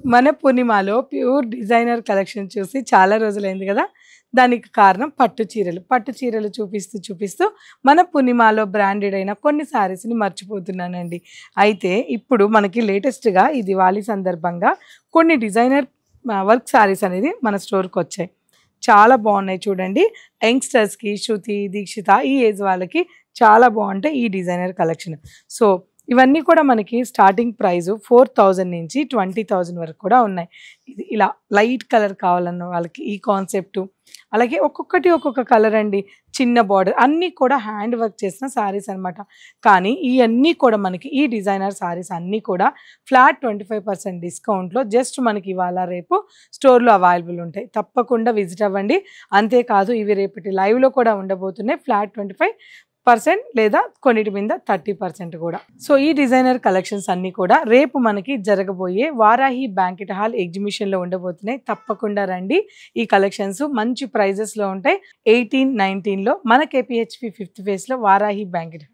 మన పూర్ణిమలో pure designer collection చూసి చాలా రోజులైంది కదా! దానికి కారణం పట్టు చీరలు. పట్టు చీరలు చూపిస్తూ మన పూర్ణిమలో బ్రాండెడ్ అయిన కొన్ని శారీస్‌ని మర్చిపోతున్నానండి. అయితే ఇప్పుడు మనకి లేటెస్ట్‌గా ఈ దివాళీ సందర్భంగా కొన్ని డిజైనర్ వర్క్ శారీస్ అనేది మన స్టోర్‌కొచ్చాయి. చాలా బాగున్నాయి చూడండి. యంగ్‌స్టర్స్‌కి, శృతి, దీక్షిత ఈ ఏజ్ వాళ్ళకి చాలా బాగుంటాయి ఈ డిజైనర్ కలెక్షన్. సో ఇవన్నీ కూడా మనకి స్టార్టింగ్ ప్రైస్ 4000 నుంచి 20,000 వరకు కూడా ఉన్నాయి. ఇది ఇలా లైట్ కలర్ కావాలన్న వాళ్ళకి ఈ కాన్సెప్టు. అలాగే ఒక్కొక్కటి ఒక్కొక్క కలర్ అండి. చిన్న బార్డర్ అన్నీ కూడా హ్యాండ్ వర్క్ చేసిన శారీస్ అనమాట. కానీ ఇయన్నీ కూడా మనకి ఈ డిజైనర్ శారీస్ అన్నీ కూడా ఫ్లాట్ 25% డిస్కౌంట్‌లో జస్ట్ మనకి ఇవాళ రేపు స్టోర్‌లో అవైలబుల్ ఉంటాయి. తప్పకుండా విజిట్ అవ్వండి. అంతేకాదు ఇవి రేపటి లైవ్‌లో కూడా ఉండబోతున్నాయి. ఫ్లాట్ 25% లేదా కొన్నిటి మీద 30% కూడా. సో ఈ డిజైనర్ కలెక్షన్స్ అన్నీ కూడా రేపు మనకి జరగబోయే వారాహి బ్యాంకెట్ హాల్ ఎగ్జిబిషన్‌లో ఉండబోతున్నాయి. తప్పకుండా రండి. ఈ కలెక్షన్స్ మంచి ప్రైజెస్‌లో ఉంటాయి. 18, 19లో మన కేపీహెచ్‌పీ 5th ఫేజ్‌లో వారాహి బ్యాంకెట్